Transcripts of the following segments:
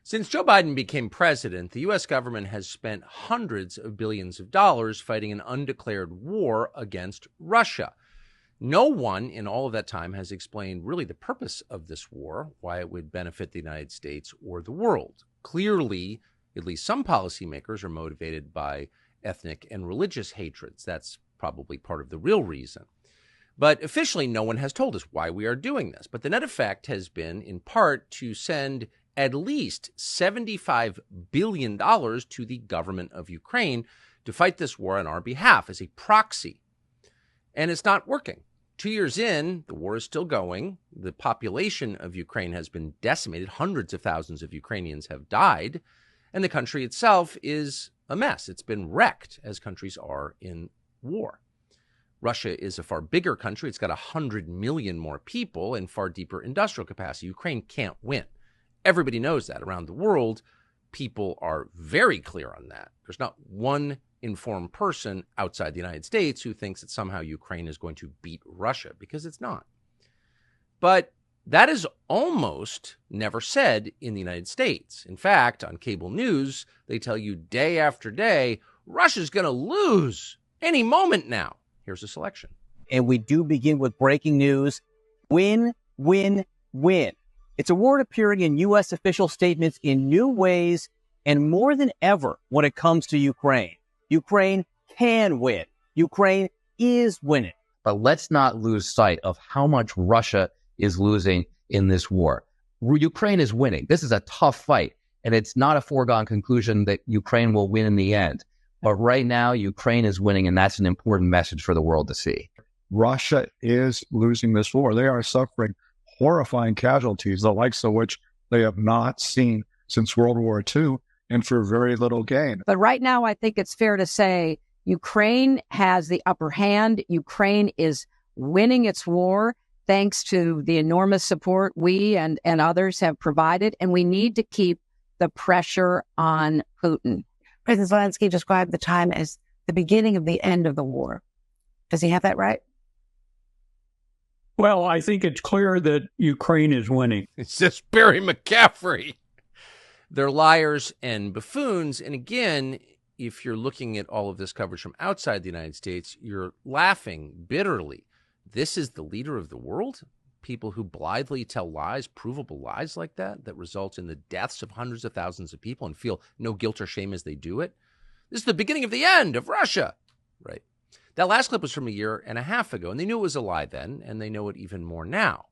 Since Joe Biden became president, the U.S. government has spent hundreds of billions of dollars fighting an undeclared war against Russia. No one in all of that time has explained really the purpose of this war, why it would benefit the United States or the world. Clearly, at least some policymakers are motivated by ethnic and religious hatreds. That's probably part of the real reason. But officially, no one has told us why we are doing this. But the net effect has been, in part, to send at least $75 billion to the government of Ukraine to fight this war on our behalf as a proxy. And it's not working. 2 years in, the war is still going. The population of Ukraine has been decimated. Hundreds of thousands of Ukrainians have died. And the country itself is a mess. It's been wrecked, as countries are in war. Russia is a far bigger country. It's got 100 million more people and far deeper industrial capacity. Ukraine can't win. Everybody knows that around the world. People are very clear on that. There's not one informed person outside the United States who thinks that somehow Ukraine is going to beat Russia, because it's not. But that is almost never said in the United States. In fact, on cable news, they tell you day after day, Russia's going to lose any moment now. Here's a selection. And we do begin with breaking news. Win, win, win. It's a word appearing in U.S. official statements in new ways and more than ever when it comes to Ukraine. Ukraine can win. Ukraine is winning. But let's not lose sight of how much Russia is losing in this war. Ukraine is winning. This is a tough fight, and it's not a foregone conclusion that Ukraine will win in the end. But right now, Ukraine is winning, and that's an important message for the world to see. Russia is losing this war. They are suffering horrifying casualties, the likes of which they have not seen since World War II, and for very little gain. But right now, I think it's fair to say Ukraine has the upper hand. Ukraine is winning its war thanks to the enormous support we and others have provided, and we need to keep the pressure on Putin. President Zelensky described the time as the beginning of the end of the war. Does he have that right? Well, I think it's clear that Ukraine is winning. It's just Barry McCaffrey. They're liars and buffoons. And again, if you're looking at all of this coverage from outside the United States, you're laughing bitterly. This is the leader of the world? People who blithely tell lies, provable lies like that result in the deaths of hundreds of thousands of people and feel no guilt or shame as they do it. This is the beginning of the end of Russia, right? That last clip was from a year and a half ago, and they knew it was a lie then, and they know it even more now.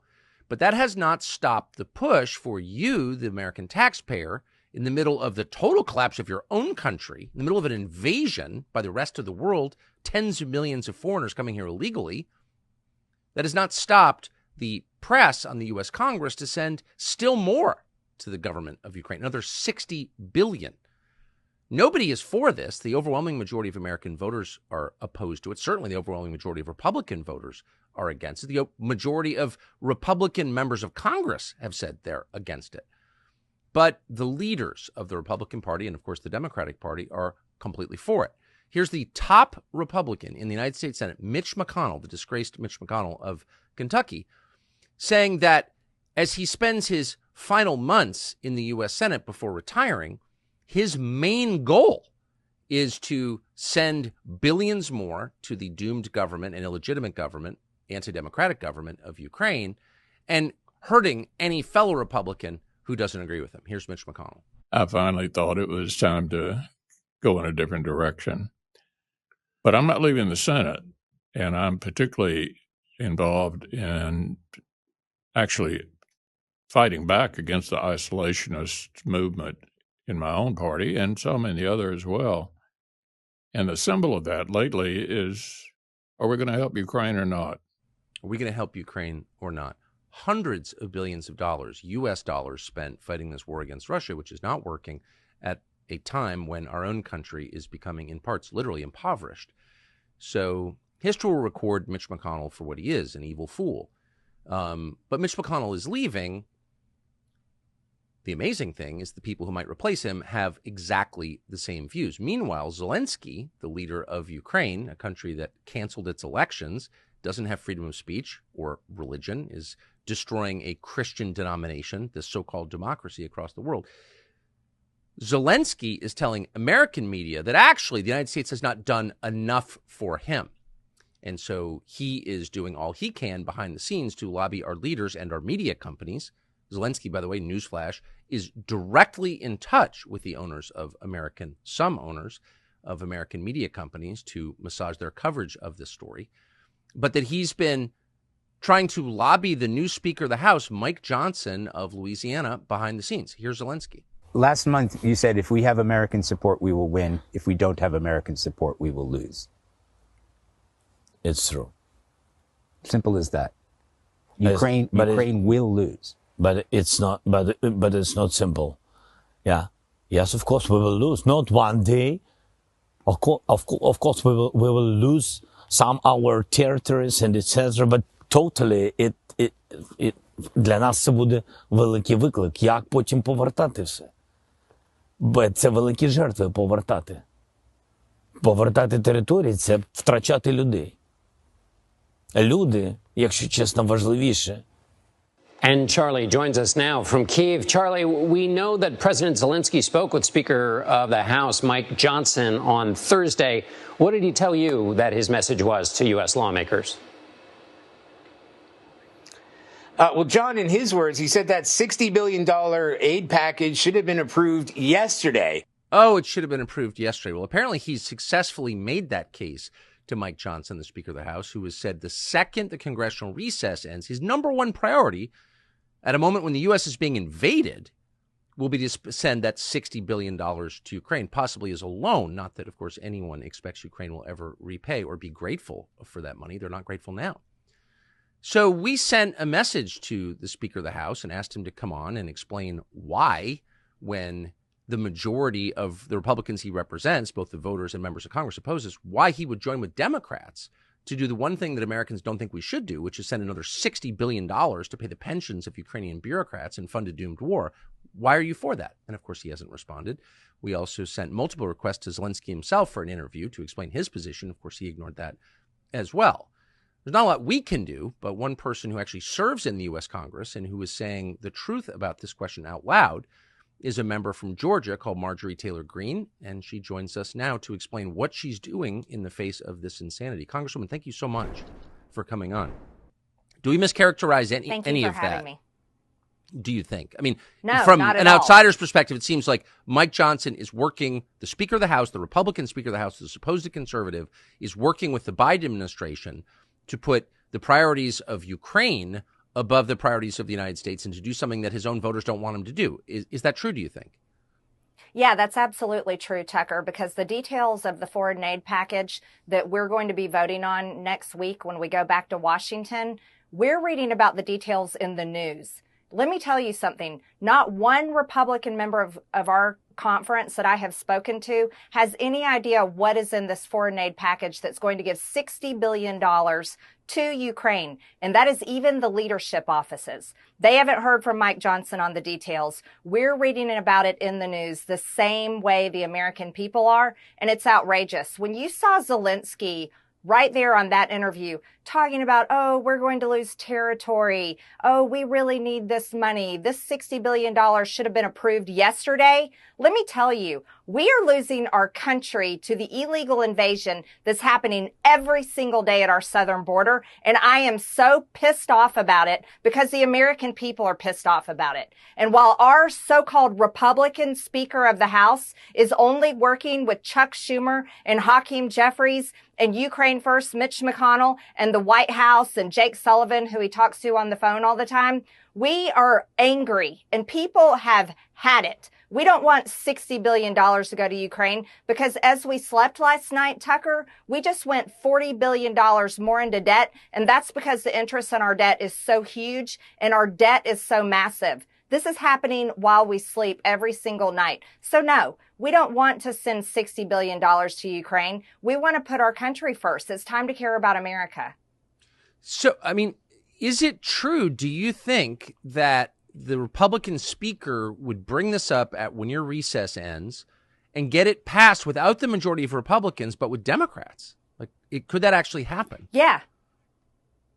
But that has not stopped the push for you, the American taxpayer, in the middle of the total collapse of your own country, in the middle of an invasion by the rest of the world, tens of millions of foreigners coming here illegally. That has not stopped the press on the U.S. Congress to send still more to the government of Ukraine, another $60 billion. Nobody is for this. The overwhelming majority of American voters are opposed to it. Certainly the overwhelming majority of Republican voters are against it. The majority of Republican members of Congress have said they're against it. But the leaders of the Republican Party and, of course, the Democratic Party are completely for it. Here's the top Republican in the United States Senate, Mitch McConnell, the disgraced Mitch McConnell of Kentucky, saying that as he spends his final months in the U.S. Senate before retiring, his main goal is to send billions more to the doomed government and illegitimate government, anti-democratic government of Ukraine, and hurting any fellow Republican who doesn't agree with him. Here's Mitch McConnell. I finally thought it was time to go in a different direction. But I'm not leaving the Senate, and I'm particularly involved in actually fighting back against the isolationist movement in my own party and some in the other as well. And the symbol of that lately is, are we going to help Ukraine or not? Are we going to help Ukraine or not? Hundreds of billions of dollars, U.S. dollars, spent fighting this war against Russia, which is not working at a time when our own country is becoming, in parts, literally impoverished. So history will record Mitch McConnell for what he is, an evil fool. But Mitch McConnell is leaving. The amazing thing is the people who might replace him have exactly the same views. Meanwhile, Zelensky, the leader of Ukraine, a country that canceled its elections, doesn't have freedom of speech or religion, is destroying a Christian denomination, this so-called democracy across the world. Zelensky is telling American media that actually the United States has not done enough for him. And so he is doing all he can behind the scenes to lobby our leaders and our media companies. Zelensky, by the way, newsflash, is directly in touch with the owners of some owners of American media companies to massage their coverage of this story. But that he's been trying to lobby the new Speaker of the House, Mike Johnson of Louisiana, behind the scenes. Here's Zelensky. Last month, you said if we have American support, we will win. If we don't have American support, we will lose. It's true. Simple as that. Ukraine will lose. But it's not. But it's not simple. Yeah. Yes, of course we will lose. Not one day. Of course we will lose some our territories and etc. But totally, it для нас це буде великий виклик. Як потім повертати все? Бо це великі жертви повертати. Повертати території – це втрачати людей. Люди, якщо чесно, важливіше. And Charlie joins us now from Kyiv. Charlie, we know that President Zelensky spoke with Speaker of the House Mike Johnson on Thursday. What did he tell you that his message was to U.S. lawmakers? Well, John, in his words, he said that $60 billion aid package should have been approved yesterday. Oh, it should have been approved yesterday. Well, apparently he's successfully made that case to Mike Johnson, the Speaker of the House, who has said the second the congressional recess ends, his number one priority at a moment when the U.S. is being invaded will be to send that $60 billion to Ukraine, possibly as a loan. Not that, of course, anyone expects Ukraine will ever repay or be grateful for that money. They're not grateful now. So we sent a message to the Speaker of the House and asked him to come on and explain why, when the majority of the Republicans he represents, both the voters and members of Congress, opposes, why he would join with Democrats to do the one thing that Americans don't think we should do, which is send another $60 billion to pay the pensions of Ukrainian bureaucrats and fund a doomed war. Why are you for that? And of course, he hasn't responded. We also sent multiple requests to Zelensky himself for an interview to explain his position. Of course, he ignored that as well. There's not a lot we can do, but one person who actually serves in the U.S. Congress and who is saying the truth about this question out loud is a member from Georgia called Marjorie Taylor Green, and she joins us now to explain what she's doing in the face of this insanity. Congresswoman, thank you so much for coming on. Do we mischaracterize any of that? Thank you for having me. Do you think? I mean, no, from not at an all. outsider's perspective, it seems like Mike Johnson is working, the Speaker of the House, the Republican Speaker of the House, the supposed conservative, is working with the Biden administration to put the priorities of Ukraine above the priorities of the United States and to do something that his own voters don't want him to do. Is that true, do you think? Yeah, that's absolutely true, Tucker, because the details of the foreign aid package that we're going to be voting on next week when we go back to Washington, we're reading about the details in the news. Let me tell you something. Not one Republican member of our conference that I have spoken to has any idea what is in this foreign aid package that's going to give $60 billion to Ukraine. And that is even the leadership offices. They haven't heard from Mike Johnson on the details. We're reading about it in the news the same way the American people are. And it's outrageous. When you saw Zelensky right there on that interview talking about, oh, we're going to lose territory. Oh, we really need this money. This $60 billion should have been approved yesterday. Let me tell you, we are losing our country to the illegal invasion that's happening every single day at our southern border. And I am so pissed off about it because the American people are pissed off about it. And while our so-called Republican Speaker of the House is only working with Chuck Schumer and Hakeem Jeffries and Ukraine First Mitch McConnell and the White House and Jake Sullivan, who he talks to on the phone all the time, we are angry and people have had it. We don't want $60 billion to go to Ukraine because as we slept last night, Tucker, we just went $40 billion more into debt. And that's because the interest on our debt is so huge and our debt is so massive. This is happening while we sleep every single night. So no, we don't want to send $60 billion to Ukraine. We want to put our country first. It's time to care about America. So, I mean, is it true, do you think, that the Republican speaker would bring this up at when your recess ends and get it passed without the majority of Republicans, but with Democrats? Like, could that actually happen? Yeah.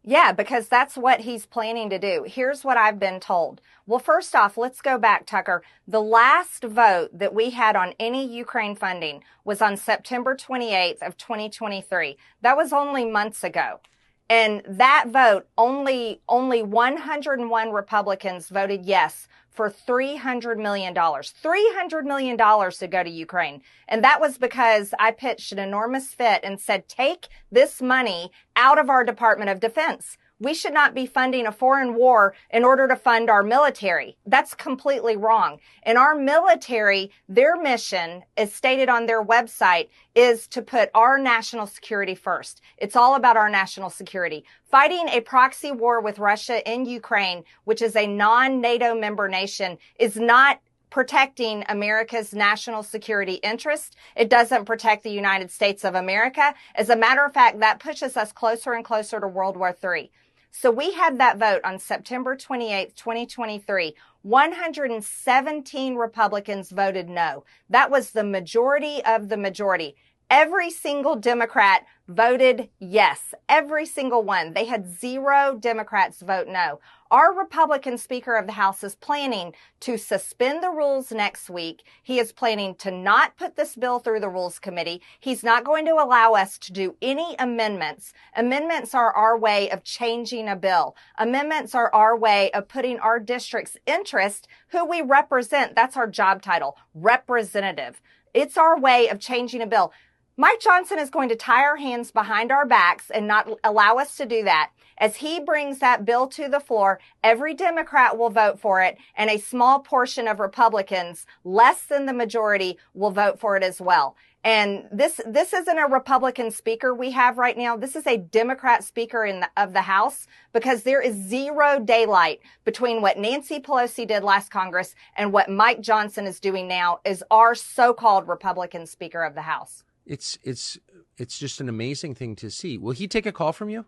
Yeah, because that's what he's planning to do. Here's what I've been told. Well, first off, let's go back, Tucker. The last vote that we had on any Ukraine funding was on September 28th of 2023. That was only months ago. And that vote, only 101 Republicans voted yes for $300 million. $300 million to go to Ukraine. And that was because I pitched an enormous fit and said, take this money out of our Department of Defense. We should not be funding a foreign war in order to fund our military. That's completely wrong. And our military, their mission, as stated on their website, is to put our national security first. It's all about our national security. Fighting a proxy war with Russia in Ukraine, which is a non-NATO member nation, is not protecting America's national security interest. It doesn't protect the United States of America. As a matter of fact, that pushes us closer and closer to World War III. So we had that vote on September 28th, 2023. 117 Republicans voted no. That was the majority of the majority. Every single Democrat voted yes. Every single one. They had 0 Democrats vote no. Our Republican Speaker of the House is planning to suspend the rules next week. He is planning to not put this bill through the Rules Committee. He's not going to allow us to do any amendments. Amendments are our way of changing a bill. Amendments are our way of putting our district's interest, who we represent. That's our job title, representative. It's our way of changing a bill. Mike Johnson is going to tie our hands behind our backs and not allow us to do that. As he brings that bill to the floor, every Democrat will vote for it, and a small portion of Republicans, less than the majority, will vote for it as well. And this isn't a Republican speaker we have right now. This is a Democrat speaker of the House, because there is 0 daylight between what Nancy Pelosi did last Congress and what Mike Johnson is doing now as our so-called Republican Speaker of the House. It's just an amazing thing to see. Will he take a call from you?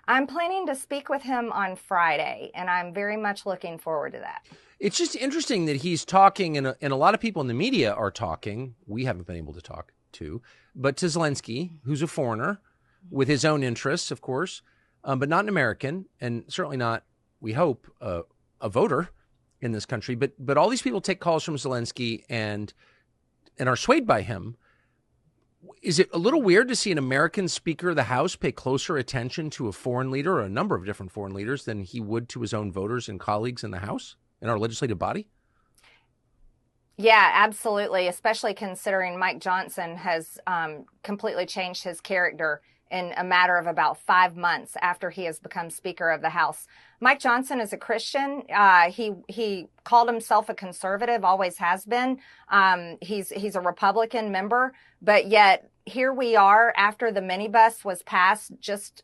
I'm planning to speak with him on Friday, and I'm very much looking forward to that. It's just interesting that he's talking, and a lot of people in the media are talking. We haven't been able to talk to, but to Zelensky, who's a foreigner with his own interests, of course, but not an American, and certainly not, we hope, a voter in this country. But all these people take calls from Zelensky and are swayed by him. Is it a little weird to see an American Speaker of the House pay closer attention to a foreign leader, or a number of different foreign leaders, than he would to his own voters and colleagues in the House, in our legislative body? Yeah, absolutely, especially considering Mike Johnson has completely changed his character in a matter of about 5 months after he has become Speaker of the House. Mike Johnson is a Christian. He called himself a conservative, always has been. He's a Republican member, but yet here we are after the minibus was passed just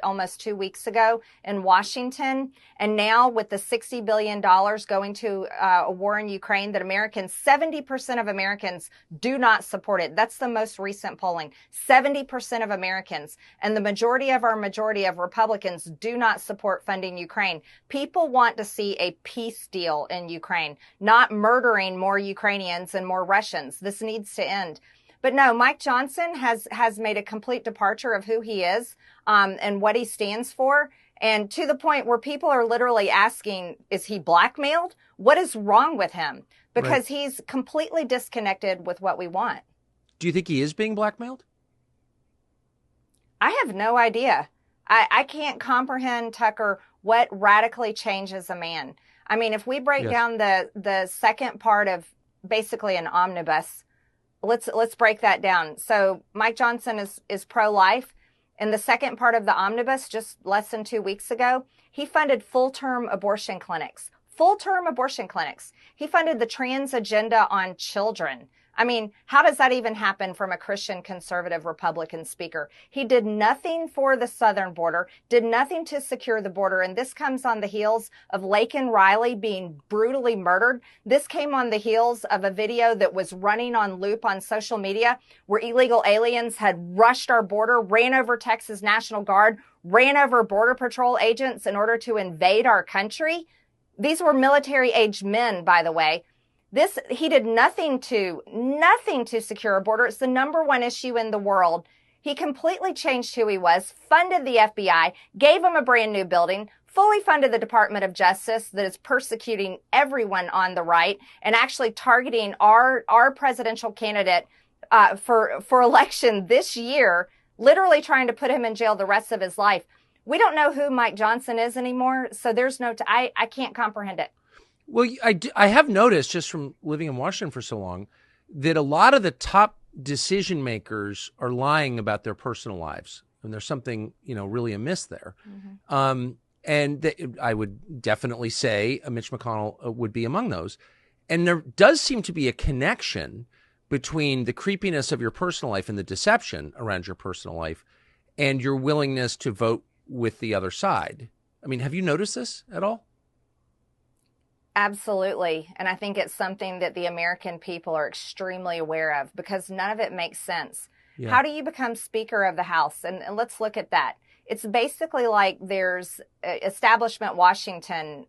almost 2 weeks ago in Washington. And now with the $60 billion going to a war in Ukraine that 70% of Americans do not support it. That's the most recent polling. 70% of Americans, and the majority of Republicans do not support funding Ukraine. People want to see a peace deal in Ukraine, not murdering more Ukrainians and more Russians. This needs to end. But no, Mike Johnson has made a complete departure of who he is and what he stands for. And to the point where people are literally asking, is he blackmailed? What is wrong with him? Because he's completely disconnected with what we want. Do you think he is being blackmailed? I have no idea. I can't comprehend, Tucker, what radically changes a man. I mean, if we break down the second part of basically an omnibus, let's break that down. So Mike Johnson is pro-life. In the second part of the omnibus, just less than 2 weeks ago, he funded full-term abortion clinics. Full-term abortion clinics. He funded the trans agenda on children. I mean, how does that even happen from a Christian conservative Republican speaker? He did nothing for the southern border, did nothing to secure the border. And this comes on the heels of Laken Riley being brutally murdered. This came on the heels of a video that was running on loop on social media where illegal aliens had rushed our border, ran over Texas National Guard, ran over Border Patrol agents in order to invade our country. These were military-aged men, by the way. He did nothing to secure a border. It's the number one issue in the world. He completely changed who he was, funded the FBI, gave him a brand new building, fully funded the Department of Justice that is persecuting everyone on the right and actually targeting our presidential candidate for election this year, literally trying to put him in jail the rest of his life. We don't know who Mike Johnson is anymore, so there's no I can't comprehend it. Well, I have noticed just from living in Washington for so long that a lot of the top decision makers are lying about their personal lives, and there's something really amiss there. Mm-hmm. I would definitely say Mitch McConnell would be among those. And there does seem to be a connection between the creepiness of your personal life and the deception around your personal life and your willingness to vote with the other side. I mean, have you noticed this at all? Absolutely. And I think it's something that the American people are extremely aware of because none of it makes sense. Yeah. How do you become Speaker of the House? And let's look at that. It's basically like there's establishment Washington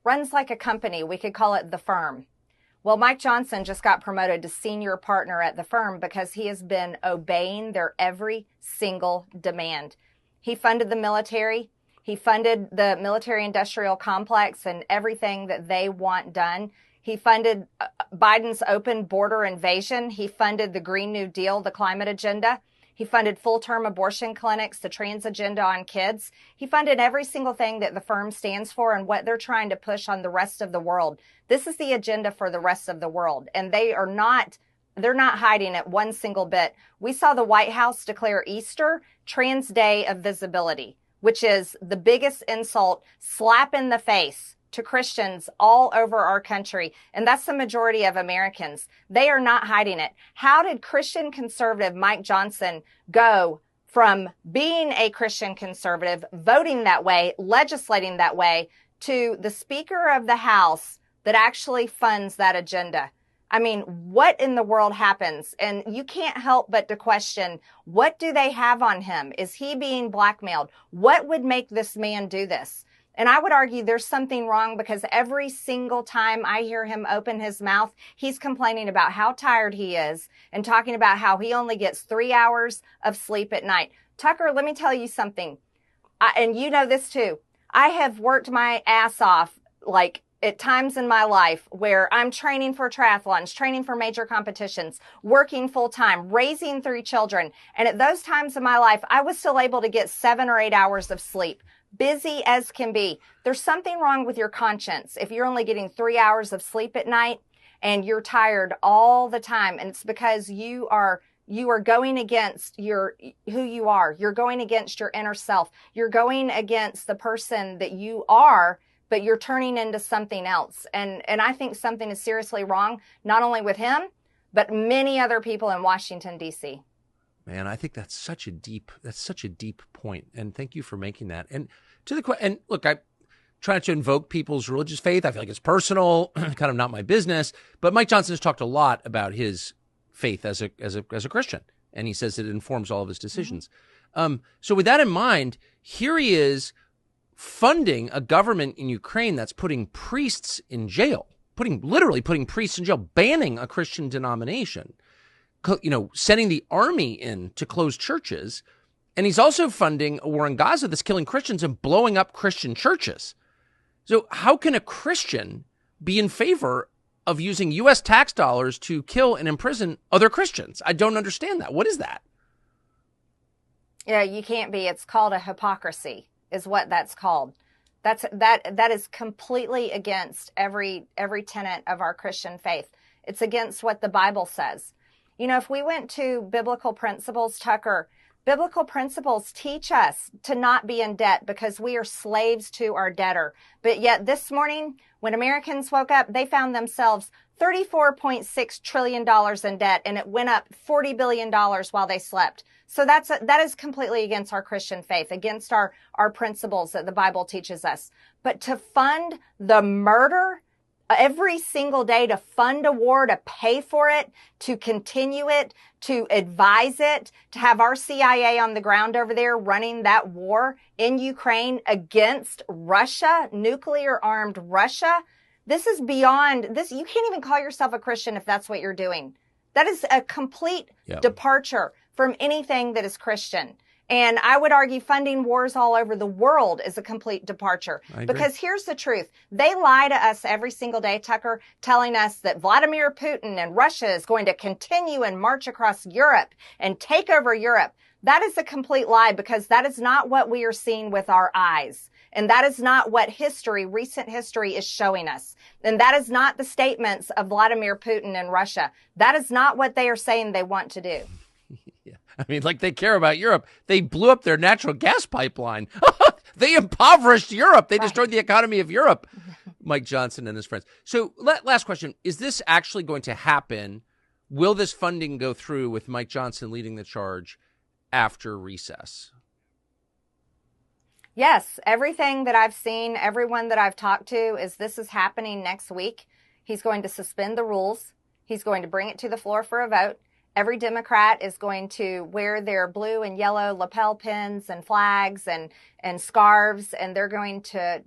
runs like a company. We could call it the firm. Well, Mike Johnson just got promoted to senior partner at the firm because he has been obeying their every single demand. He funded the military. He funded the military-industrial complex and everything that they want done. He funded Biden's open border invasion. He funded the Green New Deal, the climate agenda. He funded full-term abortion clinics, the trans agenda on kids. He funded every single thing that the firm stands for and what they're trying to push on the rest of the world. This is the agenda for the rest of the world, and they're not hiding it one single bit. We saw the White House declare Easter Trans Day of Visibility, which is the biggest insult, slap in the face to Christians all over our country. And that's the majority of Americans. They are not hiding it. How did Christian conservative Mike Johnson go from being a Christian conservative, voting that way, legislating that way, to the Speaker of the House that actually funds that agenda? I mean, what in the world happens? And you can't help but to question, what do they have on him? Is he being blackmailed? What would make this man do this? And I would argue there's something wrong because every single time I hear him open his mouth, he's complaining about how tired he is and talking about how he only gets 3 hours of sleep at night. Tucker, let me tell you something. And you know this too. I have worked my ass off at times in my life where I'm training for triathlons, training for major competitions, working full time, raising 3 children. And at those times in my life, I was still able to get 7 or 8 hours of sleep. Busy as can be. There's something wrong with your conscience if you're only getting 3 hours of sleep at night and you're tired all the time. And it's because you are going against who you are. You're going against your inner self. You're going against the person that you are, but you're turning into something else. And I think something is seriously wrong, not only with him, but many other people in Washington, D.C. Man, I think that's such a deep point. And thank you for making that. And and look, I try to invoke people's religious faith. I feel like it's personal, kind of not my business. But Mike Johnson has talked a lot about his faith as a Christian. And he says it informs all of his decisions. Mm-hmm. So with that in mind, here he is funding a government in Ukraine that's putting priests in jail, literally putting priests in jail, banning a Christian denomination, sending the army in to close churches. And he's also funding a war in Gaza that's killing Christians and blowing up Christian churches. So how can a Christian be in favor of using U.S. tax dollars to kill and imprison other Christians? I don't understand that. What is that? Yeah, you can't be. It's called a hypocrisy is what that's called. That is completely against every tenet of our Christian faith. It's against what the Bible says. If we went to biblical principles, Tucker, biblical principles teach us to not be in debt because we are slaves to our debtor. But yet this morning, when Americans woke up, they found themselves $34.6 trillion in debt, and it went up $40 billion while they slept. So that is completely against our Christian faith, against our principles that the Bible teaches us. But to fund the murder every single day, to fund a war, to pay for it, to continue it, to advise it, to have our CIA on the ground over there running that war in Ukraine against Russia, nuclear armed Russia. This is beyond this. You can't even call yourself a Christian if that's what you're doing. That is a complete departure from anything that is Christian. And I would argue funding wars all over the world is a complete departure. Because here's the truth. They lie to us every single day, Tucker, telling us that Vladimir Putin and Russia is going to continue and march across Europe and take over Europe. That is a complete lie, because that is not what we are seeing with our eyes. And that is not what recent history is showing us. And that is not the statements of Vladimir Putin and Russia. That is not what they are saying they want to do. Yeah. I mean, like they care about Europe. They blew up their natural gas pipeline. They impoverished Europe. They destroyed the economy of Europe. Mike Johnson and his friends. So last question. Is this actually going to happen? Will this funding go through with Mike Johnson leading the charge after recess? Yes. Everything that I've seen, everyone that I've talked to, is this is happening next week. He's going to suspend the rules. He's going to bring it to the floor for a vote. Every Democrat is going to wear their blue and yellow lapel pins and flags and scarves, and they're going to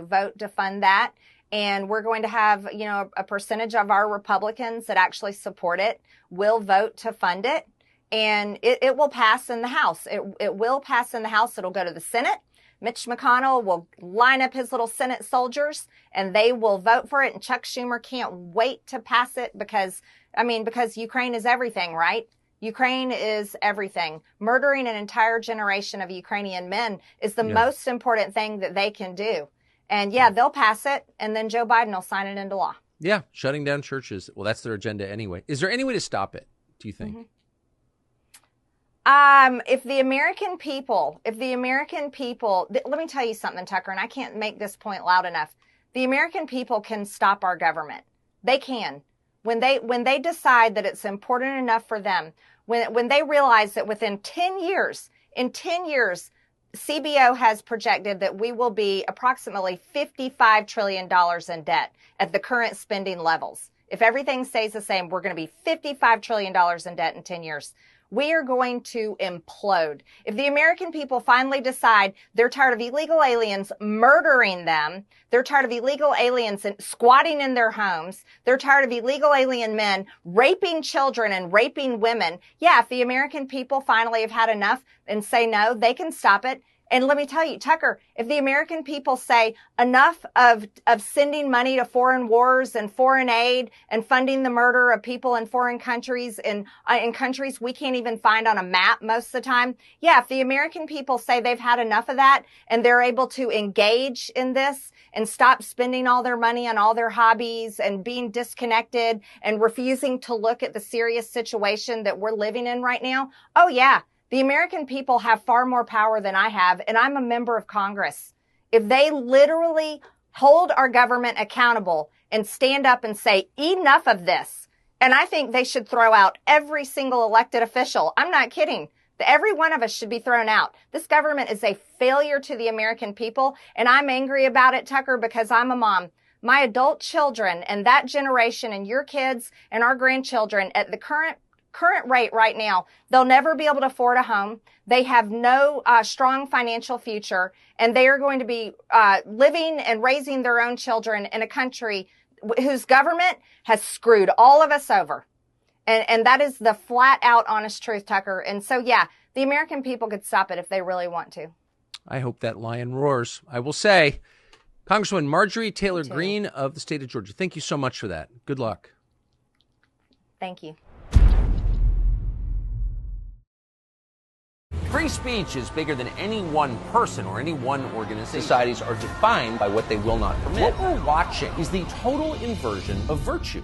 vote to fund that. And we're going to have, a percentage of our Republicans that actually support it will vote to fund it. And it will pass in the House. It will pass in the House. It'll go to the Senate. Mitch McConnell will line up his little Senate soldiers, and they will vote for it. And Chuck Schumer can't wait to pass it because Ukraine is everything, right? Ukraine is everything. Murdering an entire generation of Ukrainian men is the most important thing that they can do. And they'll pass it, and then Joe Biden will sign it into law. Yeah, shutting down churches. Well, that's their agenda anyway. Is there any way to stop it, do you think? Mm-hmm. If the American people, let me tell you something, Tucker, and I can't make this point loud enough. The American people can stop our government. They can. When they decide that it's important enough for them, when they realize that within 10 years, CBO has projected that we will be approximately $55 trillion in debt at the current spending levels. If everything stays the same, we're going to be $55 trillion in debt in 10 years. We are going to implode. If the American people finally decide they're tired of illegal aliens murdering them, they're tired of illegal aliens squatting in their homes, they're tired of illegal alien men raping children and raping women, if the American people finally have had enough and say no, they can stop it. And let me tell you, Tucker, if the American people say enough of sending money to foreign wars and foreign aid and funding the murder of people in foreign countries, in countries we can't even find on a map most of the time, if the American people say they've had enough of that and they're able to engage in this and stop spending all their money on all their hobbies and being disconnected and refusing to look at the serious situation that we're living in right now, the American people have far more power than I have, and I'm a member of Congress. If they literally hold our government accountable and stand up and say, enough of this, and I think they should throw out every single elected official. I'm not kidding. Every one of us should be thrown out. This government is a failure to the American people, and I'm angry about it, Tucker, because I'm a mom. My adult children and that generation and your kids and our grandchildren at the current rate right now, they'll never be able to afford a home. They have no strong financial future, and they are going to be living and raising their own children in a country whose government has screwed all of us over. And that is the flat out honest truth, Tucker. And so, the American people could stop it if they really want to. I hope that lion roars. I will say, Congresswoman Marjorie Taylor Green of the state of Georgia, thank you so much for that. Good luck. Thank you. Free speech is bigger than any one person or any one organization. Societies are defined by what they will not permit. What we're watching is the total inversion of virtue.